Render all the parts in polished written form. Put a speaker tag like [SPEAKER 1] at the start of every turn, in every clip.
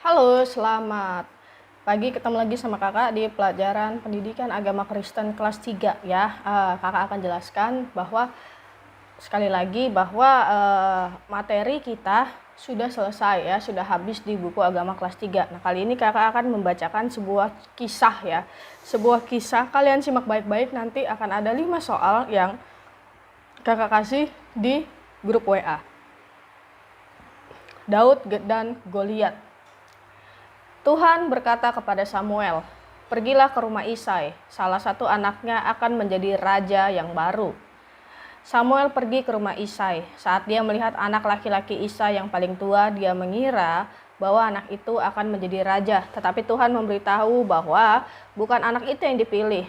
[SPEAKER 1] Halo, selamat pagi. Ketemu lagi sama kakak di pelajaran pendidikan agama Kristen kelas 3 ya. Kakak akan jelaskan bahwa sekali lagi bahwa materi kita sudah selesai ya, sudah habis di buku agama kelas 3. Nah, kali ini kakak akan membacakan sebuah kisah ya. Sebuah kisah, kalian simak baik-baik, nanti akan ada 5 soal yang kakak kasih di grup WA. Daud dan Goliat. Tuhan berkata kepada Samuel, "Pergilah ke rumah Isai, salah satu anaknya akan menjadi raja yang baru." Samuel pergi ke rumah Isai. Saat dia melihat anak laki-laki Isai yang paling tua, dia mengira bahwa anak itu akan menjadi raja. Tetapi Tuhan memberitahu bahwa bukan anak itu yang dipilih.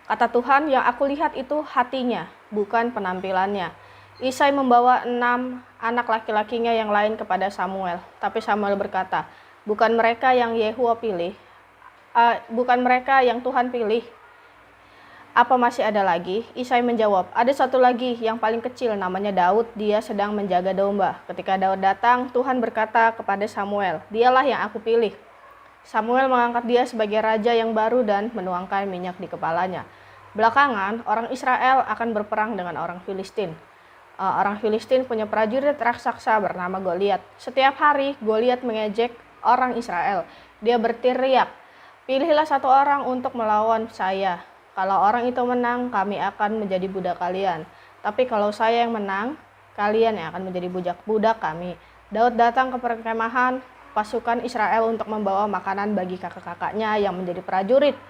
[SPEAKER 1] Kata Tuhan, "Yang aku lihat itu hatinya, bukan penampilannya." Isai membawa 6 anak laki-lakinya yang lain kepada Samuel. Tapi Samuel berkata, "Bukan mereka yang Yehuwa pilih, bukan mereka yang Tuhan pilih. Apa masih ada lagi?" Isai menjawab, "Ada satu lagi yang paling kecil, namanya Daud. Dia sedang menjaga domba." Ketika Daud datang, Tuhan berkata kepada Samuel, "Dialah yang aku pilih." Samuel mengangkat dia sebagai raja yang baru dan menuangkan minyak di kepalanya. Belakangan, orang Israel akan berperang dengan orang Filistin. Orang Filistin punya prajurit raksasa bernama Goliat. Setiap hari, Goliat mengejek orang Israel. Dia berteriak, "Pilihlah satu orang untuk melawan saya. Kalau orang itu menang, kami akan menjadi budak kalian. Tapi kalau saya yang menang, kalian yang akan menjadi budak kami." Daud datang ke perkemahan pasukan Israel untuk membawa makanan bagi kakak-kakaknya yang menjadi prajurit.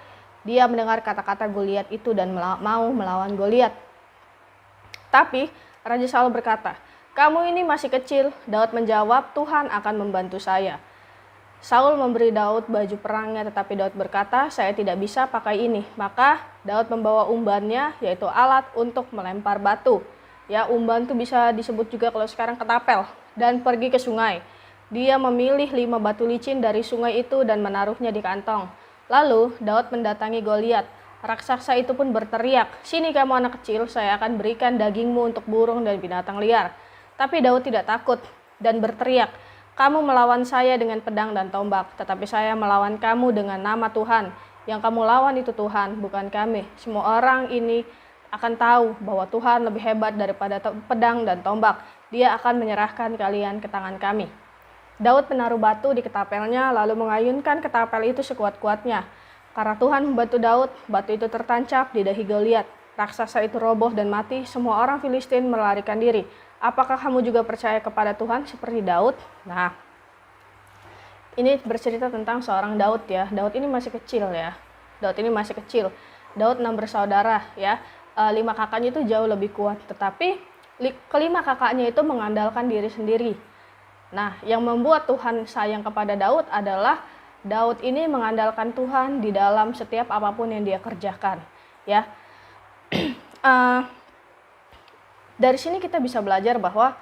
[SPEAKER 1] Dia mendengar kata-kata Goliat itu dan mau melawan Goliat. Tapi Raja Saul berkata, "Kamu ini masih kecil." Daud menjawab, "Tuhan akan membantu saya." Saul memberi Daud baju perangnya, tetapi Daud berkata, "Saya tidak bisa pakai ini." Maka Daud membawa umbannya, yaitu alat untuk melempar batu. Ya, umban itu bisa disebut juga kalau sekarang ketapel, dan pergi ke sungai. Dia memilih 5 batu licin dari sungai itu dan menaruhnya di kantong. Lalu Daud mendatangi Goliat. Raksasa itu pun berteriak, "Sini kamu anak kecil, saya akan berikan dagingmu untuk burung dan binatang liar." Tapi Daud tidak takut dan berteriak, "Kamu melawan saya dengan pedang dan tombak, tetapi saya melawan kamu dengan nama Tuhan. Yang kamu lawan itu Tuhan, bukan kami. Semua orang ini akan tahu bahwa Tuhan lebih hebat daripada pedang dan tombak. Dia akan menyerahkan kalian ke tangan kami." Daud menaruh batu di ketapelnya, lalu mengayunkan ketapel itu sekuat-kuatnya. Karena Tuhan membantu Daud, batu itu tertancap di dahi Goliat. Raksasa itu roboh dan mati. Semua orang Filistin melarikan diri. Apakah kamu juga percaya kepada Tuhan seperti Daud? Nah, ini bercerita tentang seorang Daud ya. Daud ini masih kecil ya. Daud ini masih kecil. Daud 6 bersaudara ya. 5 kakaknya itu jauh lebih kuat. Tetapi kelima kakaknya itu mengandalkan diri sendiri. Nah, yang membuat Tuhan sayang kepada Daud adalah Daud ini mengandalkan Tuhan di dalam setiap apapun yang dia kerjakan ya. Dari sini kita bisa belajar bahwa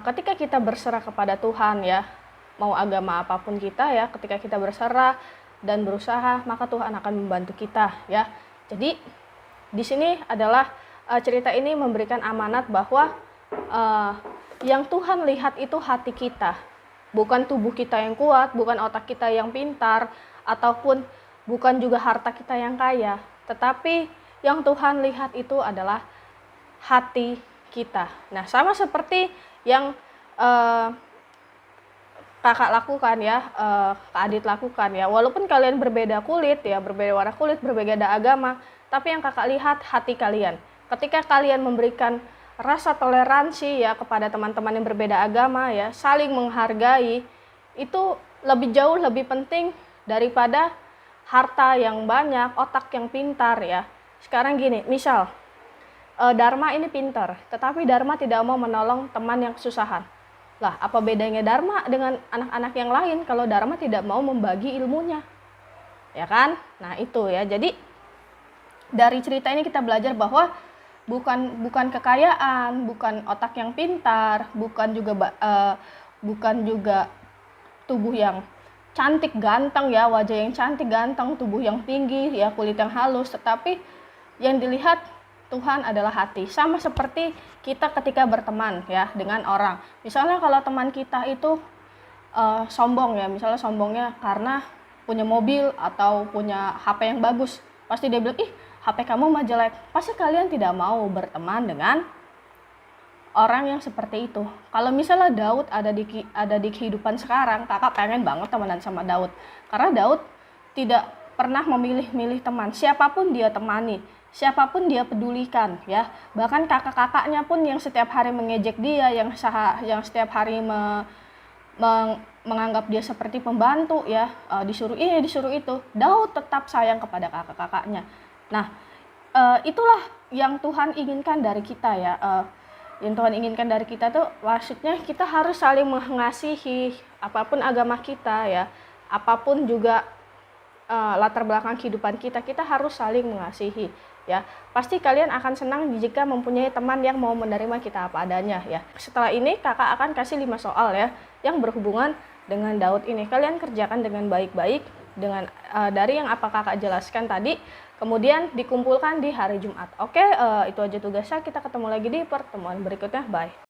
[SPEAKER 1] ketika kita berserah kepada Tuhan ya, mau agama apapun kita ya, ketika kita berserah dan berusaha, maka Tuhan akan membantu kita ya. Jadi di sini adalah cerita ini memberikan amanat bahwa yang Tuhan lihat itu hati kita, bukan tubuh kita yang kuat, bukan otak kita yang pintar, ataupun bukan juga harta kita yang kaya. Tetapi yang Tuhan lihat itu adalah hati kita. Nah, sama seperti yang kakak lakukan ya, Kak Adit lakukan ya. Walaupun kalian berbeda kulit ya, berbeda warna kulit, berbeda agama, tapi yang kakak lihat hati kalian. Ketika kalian memberikan rasa toleransi ya kepada teman-teman yang berbeda agama ya, saling menghargai, itu jauh lebih penting daripada harta yang banyak, otak yang pintar ya. Sekarang gini, misal Dharma ini pintar, tetapi Dharma tidak mau menolong teman yang kesusahan. Lah, apa bedanya Dharma dengan anak-anak yang lain kalau Dharma tidak mau membagi ilmunya? Ya kan? Nah, itu ya. Jadi dari cerita ini kita belajar bahwa bukan kekayaan, bukan otak yang pintar, bukan juga tubuh yang cantik ganteng ya, wajah yang cantik ganteng, tubuh yang tinggi ya, kulit yang halus, tetapi yang dilihat Tuhan adalah hati. Sama seperti kita ketika berteman ya dengan orang. Misalnya kalau teman kita itu sombong ya, misalnya sombongnya karena punya mobil atau punya HP yang bagus, pasti dia bilang, ih HP kamu mah jelek. Pasti kalian tidak mau berteman dengan orang yang seperti itu. Kalau misalnya Daud ada di kehidupan sekarang, kakak pengen banget temenan sama Daud. Karena Daud tidak pernah memilih-milih teman. Siapapun dia temani, siapapun dia pedulikan, ya. Bahkan kakak-kakaknya pun yang setiap hari mengejek dia, yang setiap hari menganggap dia seperti pembantu, ya, disuruh ini, disuruh itu. Daud tetap sayang kepada kakak-kakaknya. Nah, itulah yang Tuhan inginkan dari kita, ya. Yang Tuhan inginkan dari kita tuh maksudnya kita harus saling mengasihi apapun agama kita, ya, apapun juga latar belakang kehidupan kita harus saling mengasihi, ya. Pasti kalian akan senang jika mempunyai teman yang mau menerima kita apa adanya, ya. Setelah ini kakak akan kasih 5 soal, ya, yang berhubungan dengan Daud ini. Kalian kerjakan dengan baik-baik dengan dari yang apa kakak jelaskan tadi, kemudian dikumpulkan di hari Jumat. Oke, itu aja tugasnya. Kita ketemu lagi di pertemuan berikutnya. Bye.